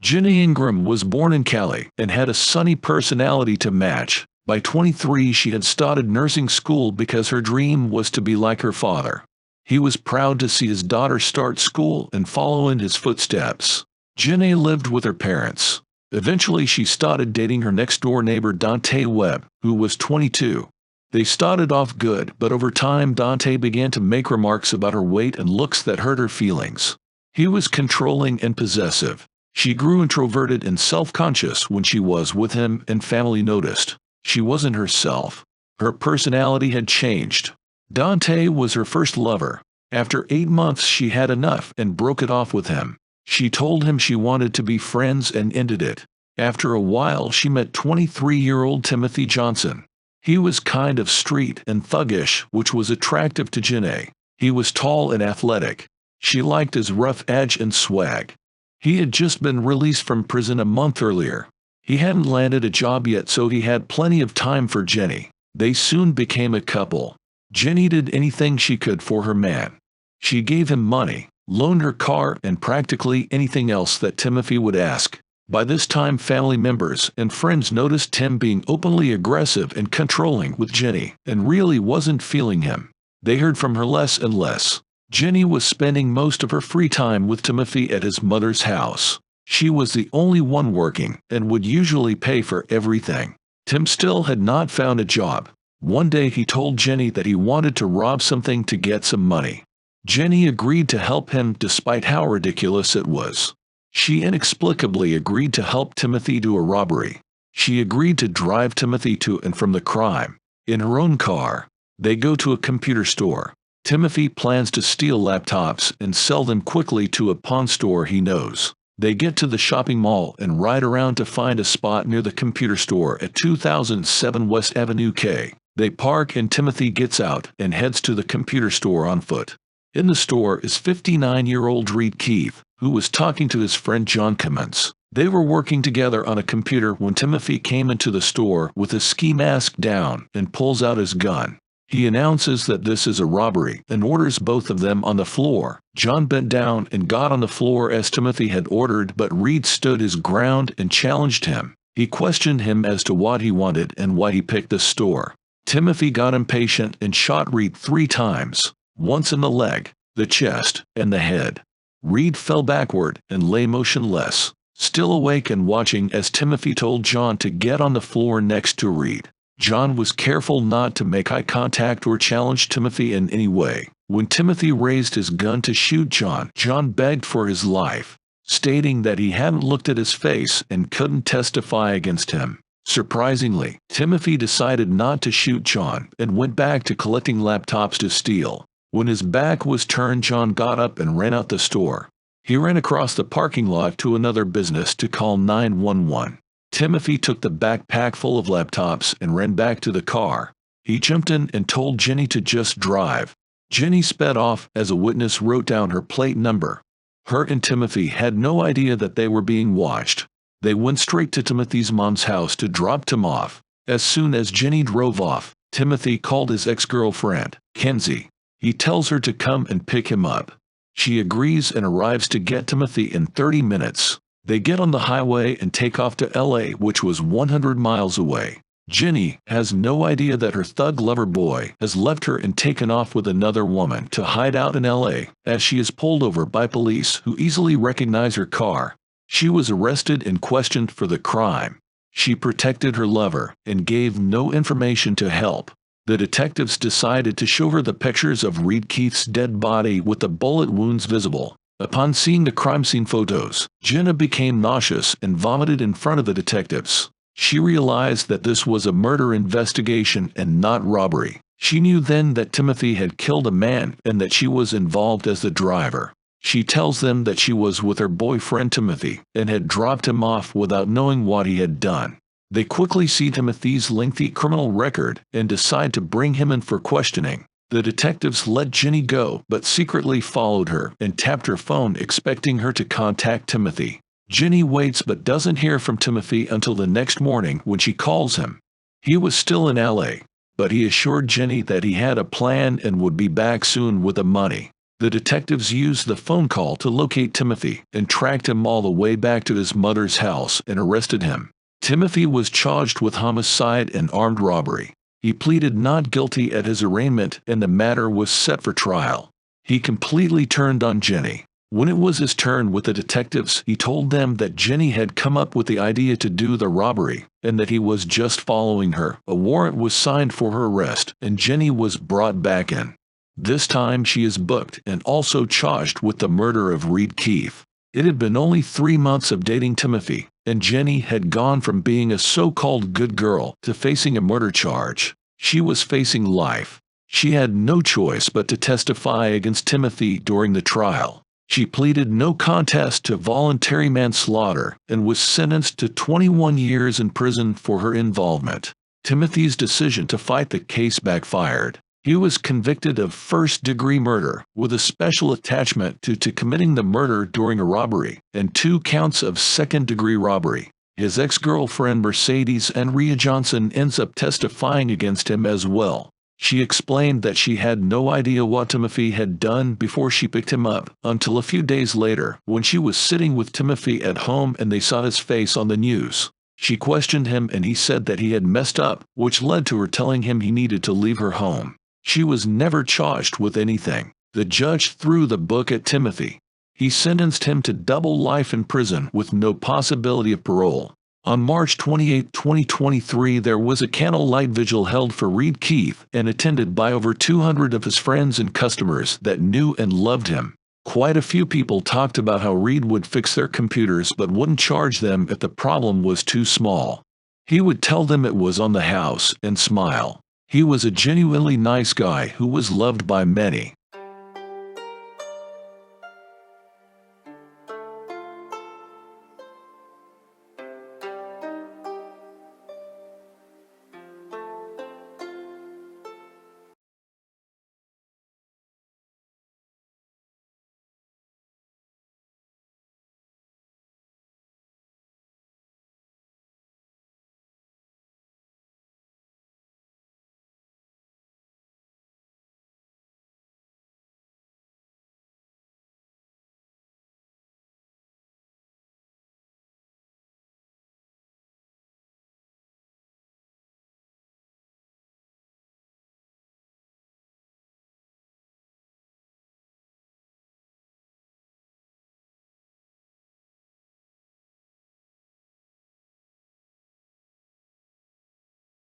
Jeannae Ingram was born in Cali and had a sunny personality to match. By 23 she had started nursing school because her dream was to be like her father. He was proud to see his daughter start school and follow in his footsteps. Jeannae lived with her parents. Eventually she started dating her next-door neighbor Dante Webb, who was 22. They started off good, but over time Dante began to make remarks about her weight and looks that hurt her feelings. He was controlling and possessive. She grew introverted and self-conscious when she was with him, and family noticed. She wasn't herself. Her personality had changed. Dante was her first lover. After 8 months she had enough and broke it off with him. She told him she wanted to be friends and ended it. After a while she met 23-year-old Timothy Johnson. He was kind of street and thuggish, which was attractive to Jeannae. He was tall and athletic. She liked his rough edge and swag. He had just been released from prison a month earlier. He hadn't landed a job yet, so he had plenty of time for Jeannae. They soon became a couple. Jeannae did anything she could for her man. She gave him money, loaned her car, and practically anything else that Timothy would ask. By this time family members and friends noticed Tim being openly aggressive and controlling with Jeannae, and really wasn't feeling him. They heard from her less and less. Jeannae was spending most of her free time with Timothy at his mother's house. She was the only one working and would usually pay for everything. Tim still had not found a job. One day he told Jeannae that he wanted to rob something to get some money. Jeannae agreed to help him despite how ridiculous it was. She inexplicably agreed to help Timothy do a robbery. She agreed to drive Timothy to and from the crime. In her own car, they go to a computer store. Timothy plans to steal laptops and sell them quickly to a pawn store he knows. They get to the shopping mall and ride around to find a spot near the computer store at 2007 West Avenue K. They park and Timothy gets out and heads to the computer store on foot. In the store is 59-year-old Reed Keith, who was talking to his friend John Cummins. They were working together on a computer when Timothy came into the store with his ski mask down and pulls out his gun. He announces that this is a robbery and orders both of them on the floor. John bent down and got on the floor as Timothy had ordered, but Reed stood his ground and challenged him. He questioned him as to what he wanted and why he picked the store. Timothy got impatient and shot Reed 3 times, once in the leg, the chest, and the head. Reed fell backward and lay motionless, still awake and watching as Timothy told John to get on the floor next to Reed. John was careful not to make eye contact or challenge Timothy in any way. When Timothy raised his gun to shoot John, John begged for his life, stating that he hadn't looked at his face and couldn't testify against him. Surprisingly, Timothy decided not to shoot John and went back to collecting laptops to steal. When his back was turned, John got up and ran out the store. He ran across the parking lot to another business to call 911. Timothy took the backpack full of laptops and ran back to the car. He jumped in and told Jeannae to just drive. Jeannae sped off as a witness wrote down her plate number. Her and Timothy had no idea that they were being watched. They went straight to Timothy's mom's house to drop Tim off. As soon as Jeannae drove off, Timothy called his ex-girlfriend, Kenzie. He tells her to come and pick him up. She agrees and arrives to get Timothy in 30 minutes. They get on the highway and take off to LA, which was 100 miles away. Jeannae has no idea that her thug lover boy has left her and taken off with another woman to hide out in LA, as she is pulled over by police who easily recognize her car. She was arrested and questioned for the crime. She protected her lover and gave no information to help. The detectives decided to show her the pictures of Reed Keith's dead body with the bullet wounds visible. Upon seeing the crime scene photos, Jeannae became nauseous and vomited in front of the detectives. She realized that this was a murder investigation and not robbery. She knew then that Timothy had killed a man and that she was involved as the driver. She tells them that she was with her boyfriend Timothy and had dropped him off without knowing what he had done. They quickly see Timothy's lengthy criminal record and decide to bring him in for questioning. The detectives let Jeannae go but secretly followed her and tapped her phone expecting her to contact Timothy. Jeannae waits but doesn't hear from Timothy until the next morning when she calls him. He was still in LA, but he assured Jeannae that he had a plan and would be back soon with the money. The detectives used the phone call to locate Timothy and tracked him all the way back to his mother's house and arrested him. Timothy was charged with homicide and armed robbery. He pleaded not guilty at his arraignment and the matter was set for trial. He completely turned on Jeannae. When it was his turn with the detectives, he told them that Jeannae had come up with the idea to do the robbery and that he was just following her. A warrant was signed for her arrest and Jeannae was brought back in. This time she is booked and also charged with the murder of Reed Keith. It had been only 3 months of dating Timothy, and Jeannae had gone from being a so-called good girl to facing a murder charge. She was facing life. She had no choice but to testify against Timothy during the trial. She pleaded no contest to voluntary manslaughter and was sentenced to 21 years in prison for her involvement. Timothy's decision to fight the case backfired. He was convicted of first-degree murder, with a special attachment to committing the murder during a robbery, and 2 counts of second-degree robbery. His ex-girlfriend Mercedes Andrea Johnson ends up testifying against him as well. She explained that she had no idea what Timothy had done before she picked him up, until a few days later, when she was sitting with Timothy at home and they saw his face on the news. She questioned him and he said that he had messed up, which led to her telling him he needed to leave her home. She was never charged with anything. The judge threw the book at Timothy. He sentenced him to double life in prison with no possibility of parole. On March 28, 2023, there was a candlelight vigil held for Reed Keith and attended by over 200 of his friends and customers that knew and loved him. Quite a few people talked about how Reed would fix their computers but wouldn't charge them if the problem was too small. He would tell them it was on the house and smile. He was a genuinely nice guy who was loved by many.